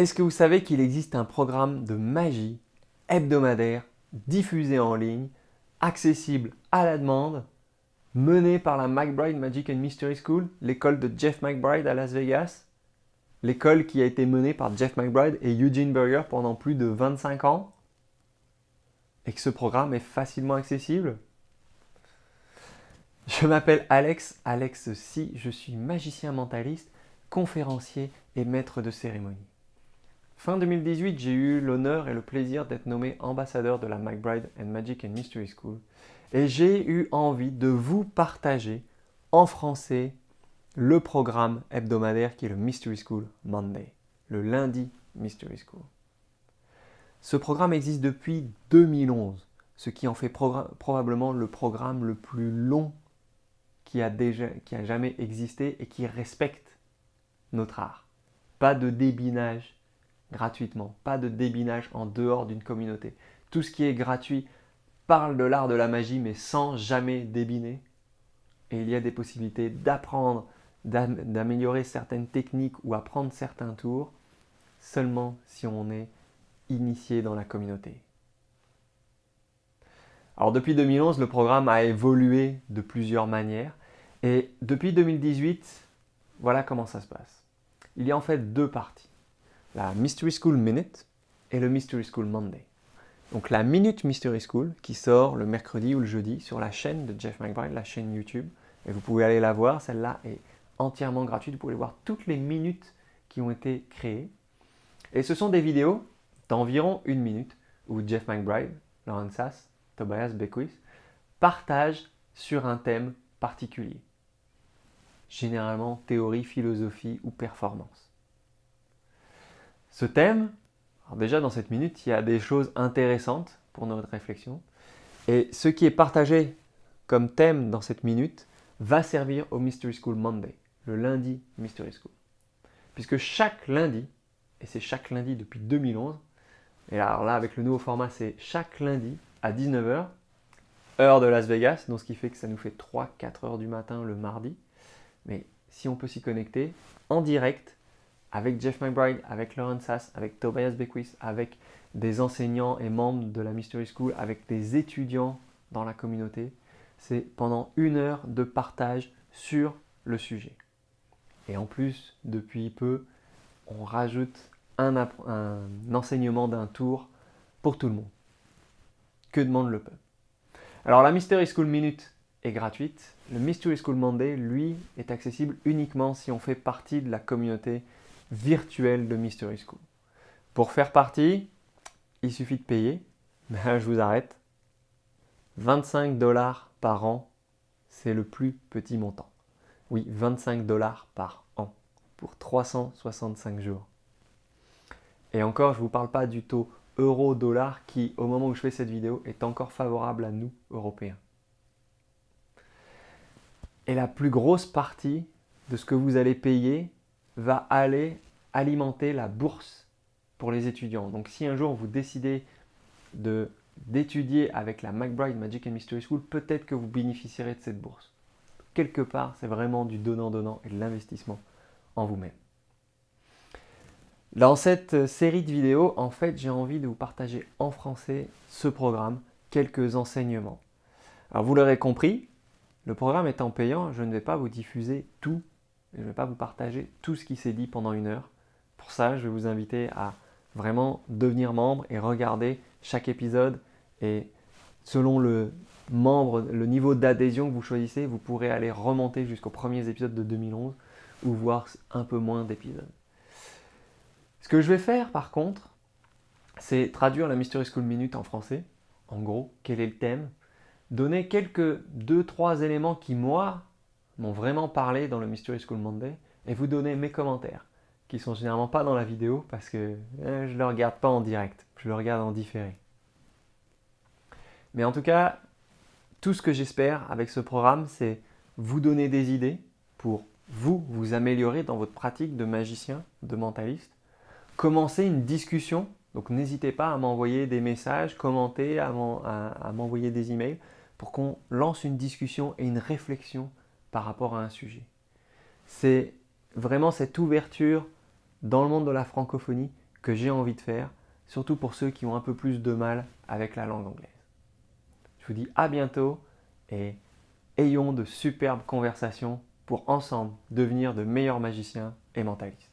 Est-ce que vous savez qu'il existe un programme de magie hebdomadaire, diffusé en ligne, accessible à la demande, mené par la McBride Magic and Mystery School, l'école de Jeff McBride à Las Vegas, l'école qui a été menée par Jeff McBride et Eugene Burger pendant plus de 25 ans, et que ce programme est facilement accessible? Je m'appelle Alex Si, je suis magicien mentaliste, conférencier et maître de cérémonie. Fin 2018, j'ai eu l'honneur et le plaisir d'être nommé ambassadeur de la McBride and Magic and Mystery School et j'ai eu envie de vous partager en français le programme hebdomadaire qui est le Mystery School Monday, le lundi Mystery School. Ce programme existe depuis 2011, ce qui en fait probablement le programme le plus long qui a jamais existé et qui respecte notre art. Pas de débinage gratuitement, pas de débinage en dehors d'une communauté. Tout ce qui est gratuit parle de l'art de la magie mais sans jamais débiner. Et il y a des possibilités d'apprendre, d'améliorer certaines techniques ou apprendre certains tours seulement si on est initié dans la communauté. Alors depuis 2011, le programme a évolué de plusieurs manières et depuis 2018, voilà comment ça se passe. Il y a en fait deux parties. La Mystery School Minute et le Mystery School Monday. Donc la Minute Mystery School qui sort le mercredi ou le jeudi sur la chaîne de Jeff McBride, la chaîne YouTube. Et vous pouvez aller la voir, celle-là est entièrement gratuite. Vous pouvez voir toutes les minutes qui ont été créées. Et ce sont des vidéos d'environ 1 minute où Jeff McBride, Lauren Sass, Tobias Beckwith partagent sur un thème particulier. Généralement théorie, philosophie ou performance. Ce thème, alors déjà dans cette minute, il y a des choses intéressantes pour notre réflexion. Et ce qui est partagé comme thème dans cette minute va servir au Mystery School Monday, le lundi Mystery School. Puisque chaque lundi, et c'est chaque lundi depuis 2011, et alors là avec le nouveau format c'est chaque lundi à 19h, heure de Las Vegas, donc ce qui fait que ça nous fait 3-4 heures du matin le mardi. Mais si on peut s'y connecter en direct, avec Jeff McBride, avec Lauren Sass, avec Tobias Beckwith, avec des enseignants et membres de la Mystery School, avec des étudiants dans la communauté, c'est pendant 1 heure de partage sur le sujet. Et en plus, depuis peu, on rajoute un enseignement d'un tour pour tout le monde. Que demande le peuple? Alors la Mystery School Minute est gratuite. Le Mystery School Monday, lui, est accessible uniquement si on fait partie de la communauté virtuelle de Mystery School. Pour faire partie, il suffit de payer. Mais là, je vous arrête. 25 $ par an, c'est le plus petit montant. Oui, 25 $ par an pour 365 jours. Et encore, je ne vous parle pas du taux euro-dollar qui, au moment où je fais cette vidéo, est encore favorable à nous, Européens. Et la plus grosse partie de ce que vous allez payer va aller alimenter la bourse pour les étudiants. Donc si un jour vous décidez d'étudier avec la McBride Magic and Mystery School, peut-être que vous bénéficierez de cette bourse. Quelque part, c'est vraiment du donnant-donnant et de l'investissement en vous-même. Dans cette série de vidéos, en fait, j'ai envie de vous partager en français ce programme, quelques enseignements. Alors vous l'aurez compris, le programme étant payant, je ne vais pas vous diffuser tout, je ne vais pas vous partager tout ce qui s'est dit pendant 1 heure. Pour ça, je vais vous inviter à vraiment devenir membre et regarder chaque épisode. Et selon le niveau d'adhésion que vous choisissez, vous pourrez aller remonter jusqu'aux premiers épisodes de 2011 ou voir un peu moins d'épisodes. Ce que je vais faire par contre, c'est traduire la Mystery School Minute en français. En gros, quel est le thème? Donner quelques 2-3 éléments qui, moi, m'ont vraiment parlé dans le Mystery School Monday et vous donner mes commentaires, qui sont généralement pas dans la vidéo parce que je ne le regarde pas en direct, je le regarde en différé. Mais en tout cas, tout ce que j'espère avec ce programme, c'est vous donner des idées pour vous améliorer dans votre pratique de magicien, de mentaliste, commencer une discussion. Donc n'hésitez pas à m'envoyer des messages, commenter, à m'envoyer des emails pour qu'on lance une discussion et une réflexion par rapport à un sujet. C'est vraiment cette ouverture dans le monde de la francophonie que j'ai envie de faire, surtout pour ceux qui ont un peu plus de mal avec la langue anglaise. Je vous dis à bientôt et ayons de superbes conversations pour ensemble devenir de meilleurs magiciens et mentalistes.